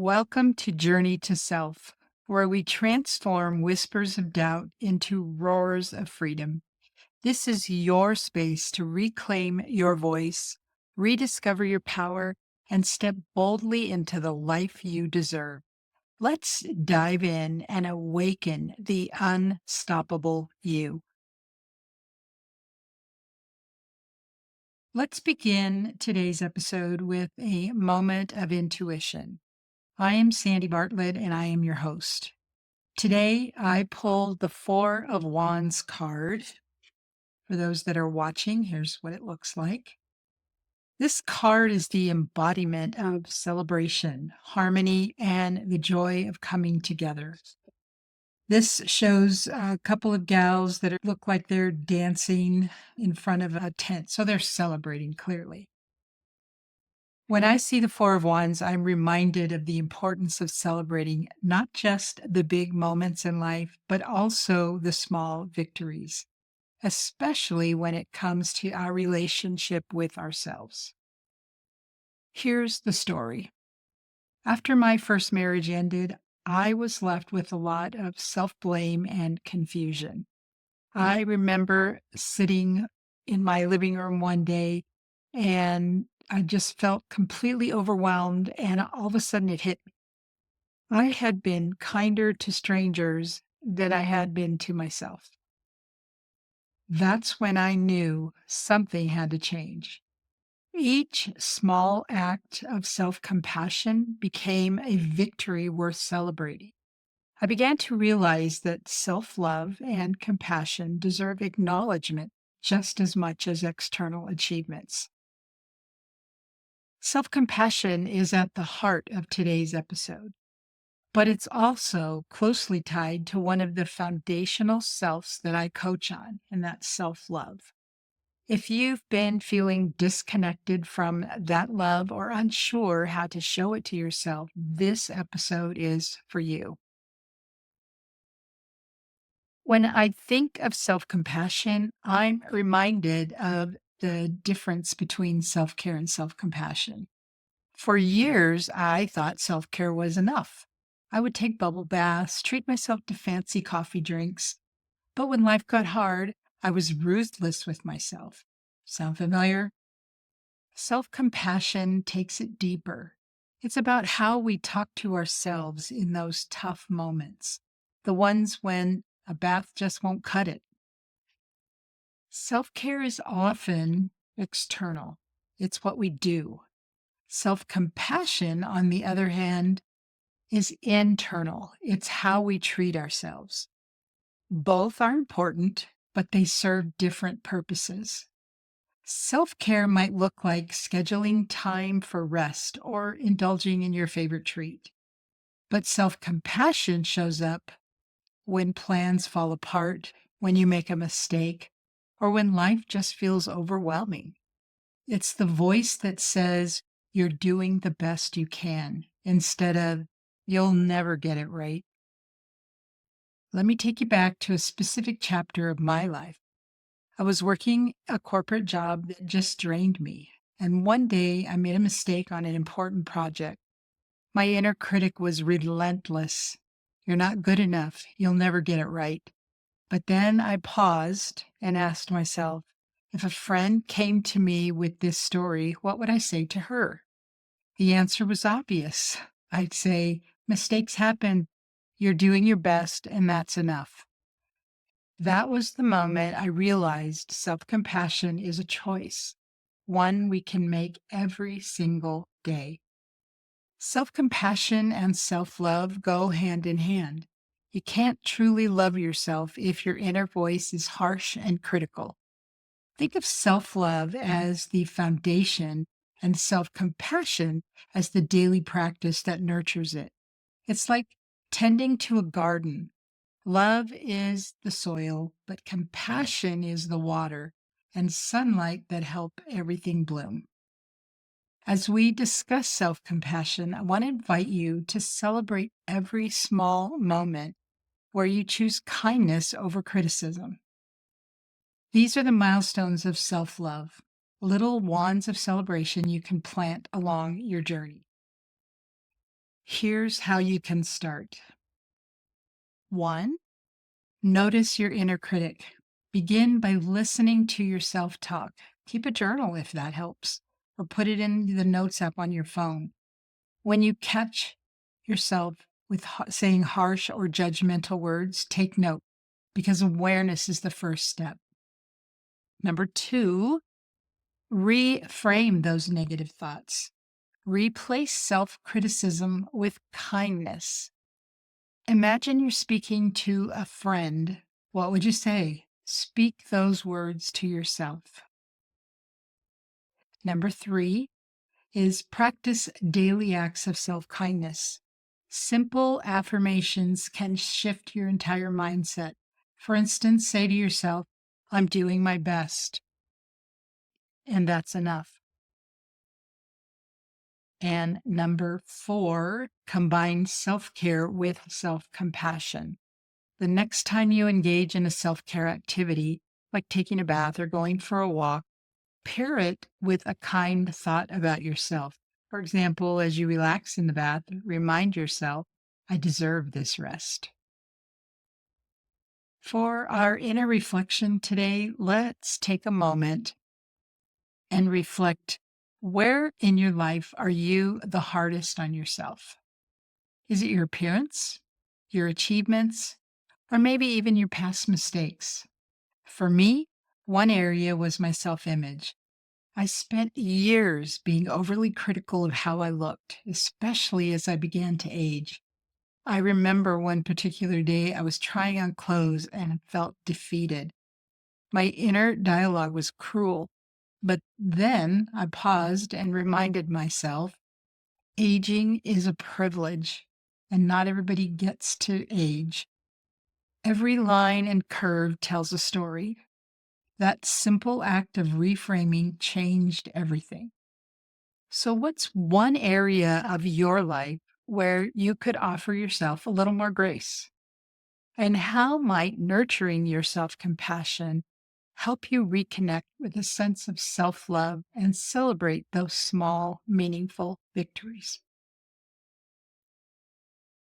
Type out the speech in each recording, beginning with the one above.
Welcome to Journey to Self, where we transform whispers of doubt into roars of freedom. This is your space to reclaim your voice, rediscover your power, and step boldly into the life you deserve. Let's dive in and awaken the unstoppable you. Let's begin today's episode with a moment of intuition. I am Sandy Bartlett, and I am your host. Today, I pulled the Four of Wands card. For those that are watching, here's what it looks like. This card is the embodiment of celebration, harmony, and the joy of coming together. This shows a couple of gals that look like they're dancing in front of a tent. So they're celebrating clearly. When I see the Four of Wands, I'm reminded of the importance of celebrating not just the big moments in life, but also the small victories, especially when it comes to our relationship with ourselves. Here's the story. After my first marriage ended, I was left with a lot of self blame and confusion. I remember sitting in my living room one day and I just felt completely overwhelmed. And all of a sudden it hit me. I had been kinder to strangers than I had been to myself. That's when I knew something had to change. Each small act of self compassion became a victory worth celebrating. I began to realize that self love and compassion deserve acknowledgement just as much as external achievements. Self compassion is at the heart of today's episode, but it's also closely tied to one of the foundational selves that I coach on, and that's self love. If you've been feeling disconnected from that love or unsure how to show it to yourself, this episode is for you. When I think of self compassion, I'm reminded of the difference between self care and self compassion. For years, I thought self care was enough. I would take bubble baths, treat myself to fancy coffee drinks. But when life got hard, I was ruthless with myself. Sound familiar? Self compassion takes it deeper. It's about how we talk to ourselves in those tough moments, the ones when a bath just won't cut it. Self care is often external, it's what we do. Self compassion, on the other hand, is internal, it's how we treat ourselves. Both are important, but they serve different purposes. Self care might look like scheduling time for rest or indulging in your favorite treat. But self compassion shows up when plans fall apart, when you make a mistake, or when life just feels overwhelming. It's the voice that says you're doing the best you can instead of you'll never get it right. Let me take you back to a specific chapter of my life. I was working a corporate job that just drained me. And one day I made a mistake on an important project. My inner critic was relentless. You're not good enough. You'll never get it right. But then I paused and asked myself, if a friend came to me with this story, what would I say to her? The answer was obvious. I'd say, mistakes happen. You're doing your best, and that's enough. That was the moment I realized self compassion is a choice, one we can make every single day. Self compassion and self love go hand in hand. You can't truly love yourself if your inner voice is harsh and critical. Think of self love as the foundation and self compassion as the daily practice that nurtures it. It's like tending to a garden. Love is the soil, but compassion is the water and sunlight that help everything bloom. As we discuss self compassion, I want to invite you to celebrate every small moment where you choose kindness over criticism. These are the milestones of self love, little wands of celebration you can plant along your journey. Here's how you can start. 1. Notice your inner critic. Begin by listening to your self talk. Keep a journal if that helps, or put it in the notes app on your phone. When you catch yourself with saying harsh or judgmental words, take note because awareness is the first step. Number 2, reframe those negative thoughts. Replace self criticism with kindness. Imagine you're speaking to a friend. What would you say? Speak those words to yourself. Number 3 is practice daily acts of self kindness. Simple affirmations can shift your entire mindset. For instance, say to yourself, I'm doing my best, and that's enough. And number 4, combine self care with self compassion. The next time you engage in a self care activity, like taking a bath or going for a walk, pair it with a kind thought about yourself. For example, as you relax in the bath, remind yourself, I deserve this rest. For our inner reflection today, let's take a moment and reflect, where in your life are you the hardest on yourself? Is it your appearance, your achievements, or maybe even your past mistakes? For me, one area was my self image. I spent years being overly critical of how I looked, especially as I began to age. I remember one particular day I was trying on clothes and felt defeated. My inner dialogue was cruel, but then I paused and reminded myself, aging is a privilege, and not everybody gets to age. Every line and curve tells a story. That simple act of reframing changed everything. So, what's one area of your life where you could offer yourself a little more grace? And how might nurturing your self compassion help you reconnect with a sense of self love and celebrate those small, meaningful victories?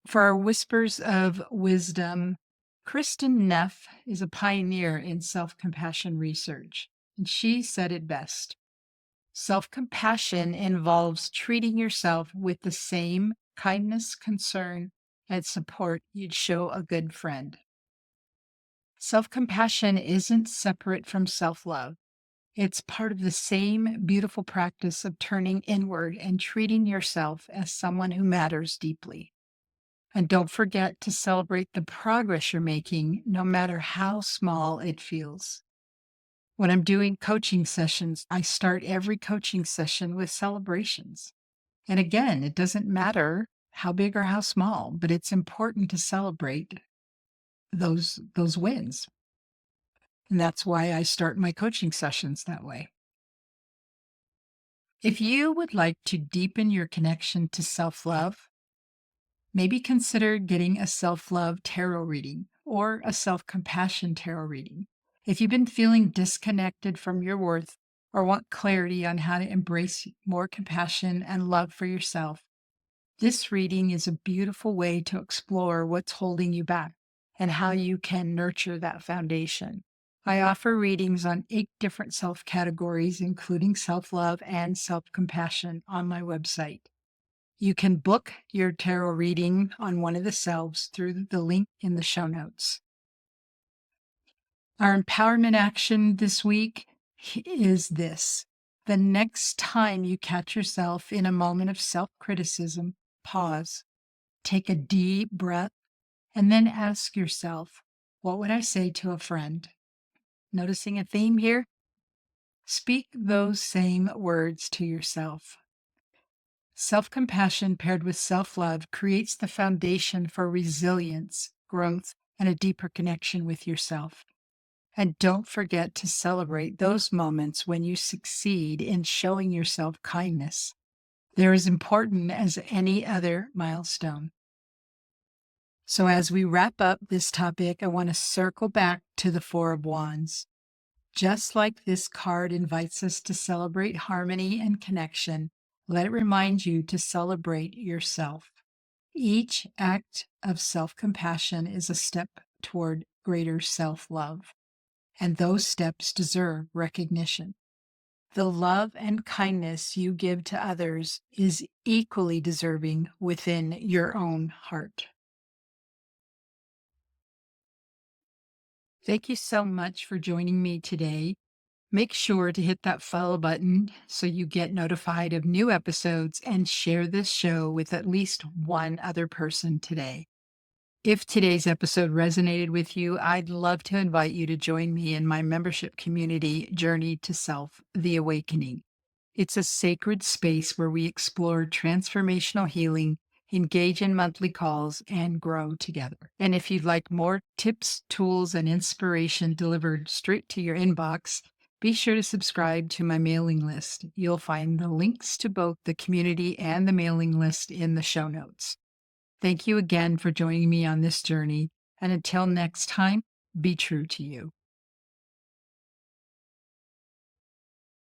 For our whispers of wisdom, Kristen Neff is a pioneer in self compassion research, and she said it best. Self compassion involves treating yourself with the same kindness, concern, and support you'd show a good friend. Self compassion isn't separate from self love. It's part of the same beautiful practice of turning inward and treating yourself as someone who matters deeply. And don't forget to celebrate the progress you're making, no matter how small it feels. When I'm doing coaching sessions, I start every coaching session with celebrations. And again, it doesn't matter how big or how small, but it's important to celebrate those wins. And that's why I start my coaching sessions that way. If you would like to deepen your connection to self-love, maybe consider getting a self-love tarot reading or a self-compassion tarot reading. If you've been feeling disconnected from your worth or want clarity on how to embrace more compassion and love for yourself, this reading is a beautiful way to explore what's holding you back and how you can nurture that foundation. I offer readings on 8 different self categories, including self love and self compassion, on my website. You can book your tarot reading on one of the selves through the link in the show notes. Our empowerment action this week is this. The next time you catch yourself in a moment of self criticism, pause, take a deep breath, and then ask yourself, what would I say to a friend? Noticing a theme here? Speak those same words to yourself. Self compassion paired with self love creates the foundation for resilience, growth, and a deeper connection with yourself. And don't forget to celebrate those moments when you succeed in showing yourself kindness. They're as important as any other milestone. So, as we wrap up this topic, I want to circle back to the Four of Wands. Just like this card invites us to celebrate harmony and connection, let it remind you to celebrate yourself. Each act of self compassion is a step toward greater self love, and those steps deserve recognition. The love and kindness you give to others is equally deserving within your own heart. Thank you so much for joining me today. Make sure to hit that follow button so you get notified of new episodes and share this show with at least one other person today. If today's episode resonated with you, I'd love to invite you to join me in my membership community, Journey to Self, The Awakening. It's a sacred space where we explore transformational healing, engage in monthly calls, and grow together. And if you'd like more tips, tools, and inspiration delivered straight to your inbox, be sure to subscribe to my mailing list. You'll find the links to both the community and the mailing list in the show notes. Thank you again for joining me on this journey. And until next time, be true to you.